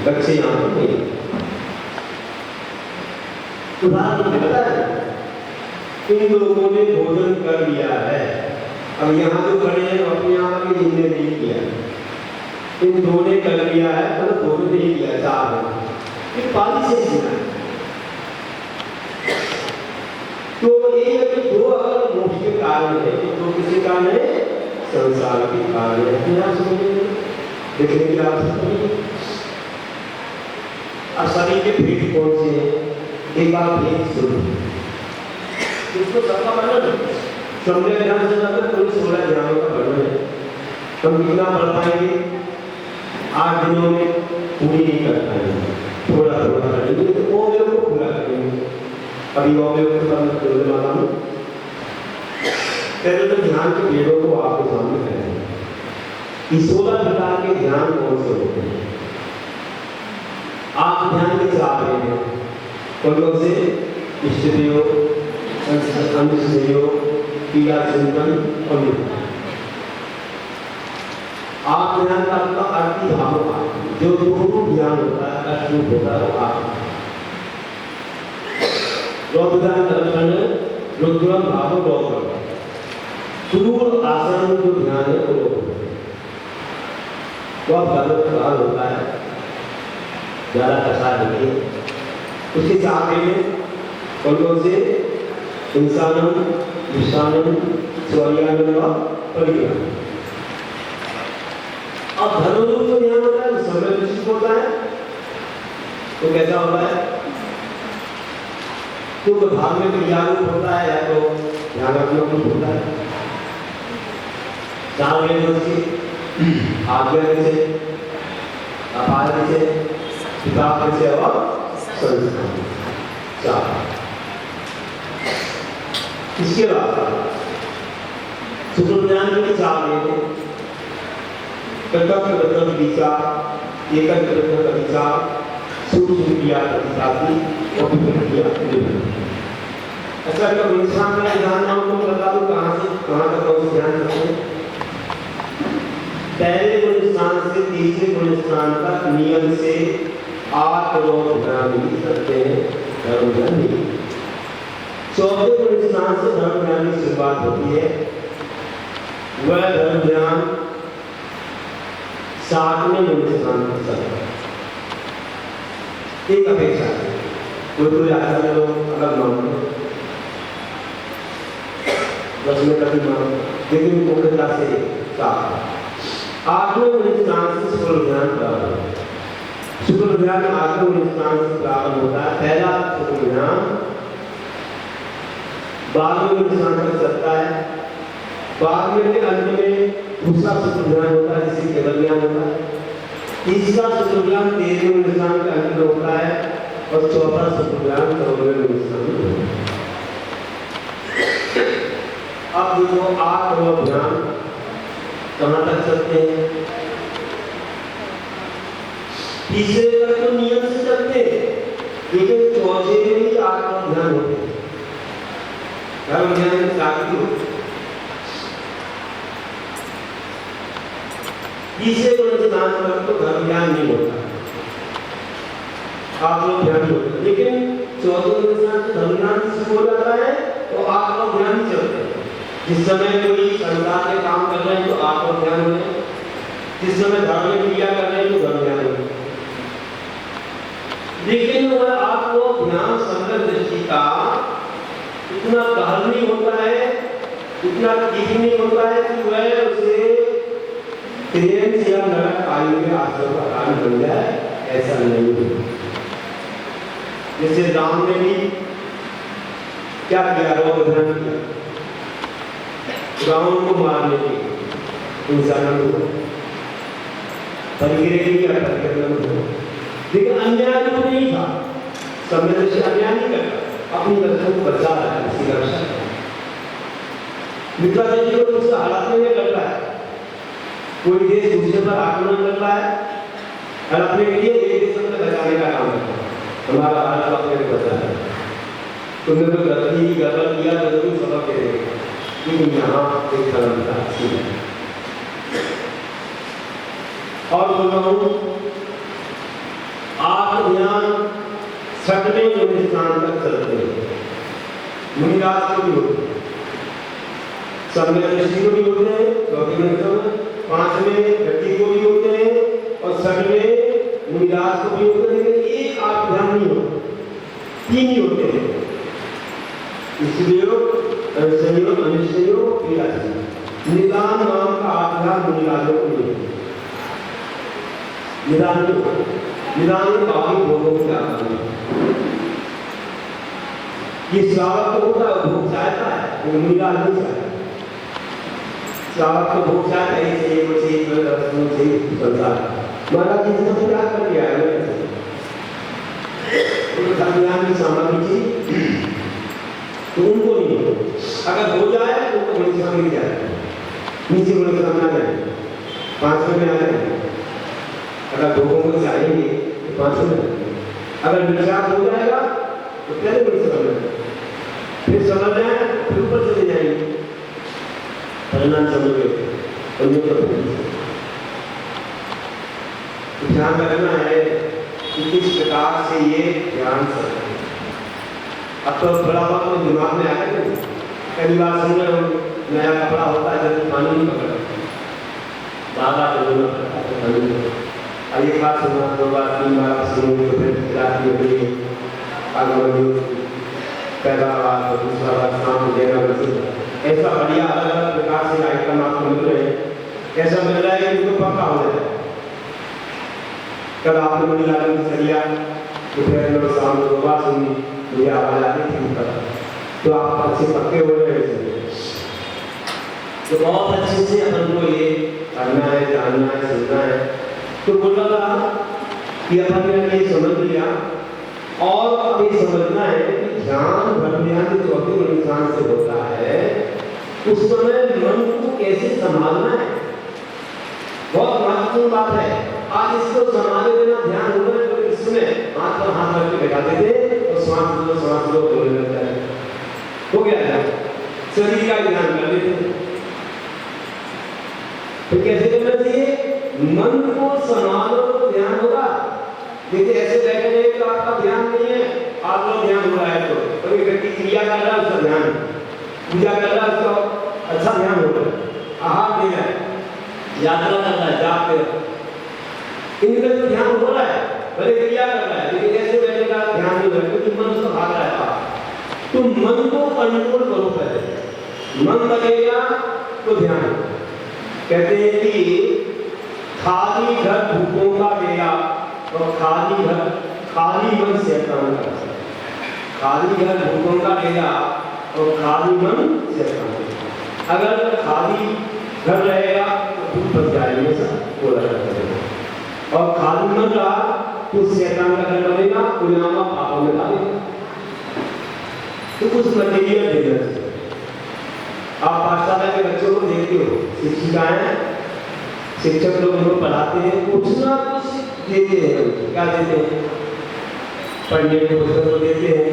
बच्चे यहाँ पर नहीं। उदाहरण मिलता है, इन लोगों ने भोजन कर लिया है। अब यहाँ जो खड़े हैं अपने यहाँ भी इनने नहीं किया, इन दो ने कर लिया है, तो दो ने नहीं किया, चार है, ये पाली से सीखा है। तो ये दो अगर मोक्ष के कारण है, तो किसी कारण है, संसार के कारण है। अपने आप समझेंगे, देखने की आवश्यकता नहीं। अब शरीर के भेद कौन से हैं? एक बार भेद सुनो, इसको सबका वर्णन समझे ध्यान से जाकर कोई 16 ध्यानों का वर्णन है। हम कितना पढ़ पाएंगे? 8 दिनों में पूरी नहीं कर पाएंगे, थोड़ा थोड़ा करेंगे, तो वो मेरे को पूरा करेंगे। अभी वो मेरे को करने वाला हूँ। पहले तो ध्यान के भेदों को आपके सामने करेंगे। इस 16 प्रकार के ध्यान कौन से होते हैं? आप ध्यान के चाह रहे हैं, कौन से? इष्ट देव, अंश देव, पीला चिंतन और आप ध्यान का आपका अर्थी भाव होगा, जो दोनों ध्यान होता है, अश्रुत होता है, वो आप रौद्रदान दर्शन, रुद्रम भाव रौद्र, सुदूर आसन जो ध्यान है वो गलत प्रकार होता है, ज्यादा कसा नहीं है। उसके चाहते में कौन से? इंसानम, विषानम, स्वरियानम व परिग्रह। अब धर्मरूप जो ध्यान होता है वो समय विशिष्ट होता है, तो कैसा होता है? तो भाव में क्रियारूप होता है या तो ध्यानात्मक रूप होता है। चार वेदों से आज्ञा से, अपार से, किताब से और संस्कार, चार। इसके बाद शुक्ल ज्ञान के चार वेद, प्रत्यक्ष प्रत्यक्ष विचार, एकल प्रत्यक्ष विचार, सूक्ष्म क्रिया प्रतिपादी और विक्रिया निर्णय। अच्छा, तो इंसान का ध्यान नाम को बता दो कहाँ से कहाँ तक हम ध्यान रखते हैं। पहले गुण स्थान से तीसरे गुण स्थान तक नियम से 8 रोज ध्यान भी करते हैं, धर्म ध्यान नहीं। चौथे गुण स्थान से धर्म ध्यान की शुरुआत होती है। वह धर्म ध्यान 60वें गुण स्थान पर चलता है। एक अपेक्षा है, कोई आचार्य लोग अलग मानते हैं, 10वें तक ही मानते, लेकिन मुख्यता से 8वें गुण स्थान से शुक्ल ध्यान प्रारंभ होता है। शुक्ल ध्यान 8वें गुण स्थान से प्रारंभ होता है। पहला शुक्ल ध्यान 12वें गुण स्थान तक चलता है। 12वें के अंत में दूसरा शुक्ल ध्यान होता है, जिसे केवल ज्ञान होता है। तीसरा शुक्ल ध्यान 13वें गुण स्थान के अंत में होता है और चौथा शुक्ल ध्यान 14वें गुण स्थान में होता है। अब जो 8 रोज ध्यान कहाँ तक चलते हैं? तीसरे तक तो नियम से चलते हैं, लेकिन चौथे में ही 8 रोज ध्यान होते हैं। धर्म ध्यान साक्षी होते हैं। तीसरे गुण स्थान पर तो धर्म ध्यान नहीं होता, आप लोग ध्यान होता है, लेकिन चौथे गुण स्थान से धर्म ध्यान शुरू हो जाता है तो आप लोग ध्यान चलते हैं। जिस समय कोई संसार के काम कर रहे हैं तो आप लोग ध्यान दें, जिस समय धार्मिक क्रिया कर रहे हैं तो धर्म ध्यान दें। लेकिन वह आप लोग ध्यान संगत दृष्टि का इतना गहन नहीं होता है, इतना तीव्र नहीं होता है कि वह उसे प्रेम से या नरक आयु में आश्रम का कारण बन जाए, ऐसा नहीं है। जैसे राम ने भी क्या किया, रोग किया रावण को मारने की, इंसानों को परिग्रह किया, लेकिन अन्याय तो नहीं था, समय से अन्याय नहीं करता, अपनी रक्षा को बचा रहा है, उसकी रक्षा। मित्राचार्य जी को उसका हालात में कर रहा है, कोई देश दूसरे पर आक्रमण कर रहा है और अपने लिए एक देश को बचाने का काम करता है। हमारा भारत अपने को बचा है, तुमने कोई गलती किया तो जरूर सबक दे देगा, लेकिन यहाँ एक सरलता अच्छी है। और बोल रहा हूँ अभियान छठवें हिंदुस्तान तक चलते हैं। मुनिराज को भी होते हैं, सम्मेलन ऋषि को भी होते हैं, चौथे में, पांचवें व्यक्ति को भी होते हैं और छठवें मुनिराज को भी होते हैं, लेकिन एक अभियान नहीं होता, तीन ही होते हैं। इसलिए संयोग अनुसंयोग क्रियाशील निदान नाम का अभियान मुनिराजों को नहीं होता। निदान में बाकी भोगों की आदमी ये श्रावक को होता है, भोग चाहता है, वो निदान नहीं चाहता। श्रावक को भोग चाहता है, चाहिए वो चाहिए संसार महाराज जी ने सब क्या कर दिया है, अभियान की सामग्री चाहिए तो उनको नहीं हो। अगर हो जाए तो उनको बड़ी सामग्री जाए, नीचे बड़े सामने आ जाए, 500 में आ जाए। अगर भोगों को चाहेंगे तो 500 में, अगर विचार हो जाएगा तो पहले बड़ी समझ, फिर समझ जाए फिर ऊपर चले जाएंगे, परिणाम समझ ध्यान रखना है कि किस प्रकार से ये ध्यान सकते। अब तो बड़ा बात तो दिमाग में आया नहीं, कई बार सुन रहे हो नया कपड़ा होता है जब पानी नहीं पकड़ा, बाबा बोलना पड़ता है, अब एक बार सुना, 2 बार 3 बार सुनो तो फिर रात में भी पहला बार दूसरा बार शाम को देना ऐसा बढ़िया अलग अलग प्रकार से आइटम आपको मिल रहे हैं। ऐसा मिल रहा है कि उनको पक्का हो जाए। कल आपने मुझे लागन की चलिया तो फिर लोग शाम को 2 बार सुनी, मुझे आवाज आती थी ऊपर, तो आप अच्छे पक्के हो रहे हैं। तो बहुत अच्छे से अपन को ये करना है, जानना है, सुनना है। तो बोल रहा था कि अपन ने ये समझ लिया और अब ये समझना है कि ध्यान ब्रह्मज्ञान के चौथे इंसान से होता है, उस समय मन को कैसे संभालना है, बहुत महत्वपूर्ण बात है। आज इसको संभाले बिना ध्यान हो रहा है, तो इसमें हाथ पर हाथ रख के बैठा देते और श्वास लो बोलने लगता है, हो गया था शरीर का ध्यान कर लेते। तो कैसे करना चाहिए? मन को संभालो तो ध्यान होगा। देखिए ऐसे बैठे रहे तो आपका ध्यान नहीं है, आप लोग ध्यान हो रहा है तो कभी व्यक्ति क्रिया कर रहा है उसका ध्यान, पूजा कर रहा है उसका अच्छा ध्यान हो रहा है, आहार दे रहा है, यात्रा कर रहा है, जाप कर रहा है, इनका तो ध्यान हो रहा है, भले क्रिया कर रहा है, लेकिन ऐसे बैठे का ध्यान नहीं हो रहा है क्योंकि मन उसका भाग रहा है। तो मन को कंट्रोल करो पहले, मन लगेगा तो ध्यान। कहते हैं कि खाली घर भूखों का डेरा और खाली मन शैतान का। खाली घर भूखों का डेरा और खाली मन शैतान का। अगर खाली घर रहेगा तो भूख बच जाएगी, सब बोला जाता है, और खाली मन रहा तो शैतान का घर बनेगा, गुलामा पापों में डालेगा। तो कुछ मटेरियल देना चाहिए। आप पाठशाला के बच्चों को देखते हो, शिक्षिकाएं शिक्षक लोग उनको पढ़ाते हैं, कुछ ना कुछ देते हैं। क्या देते हैं? पढ़ने के पुस्तक को देते हैं,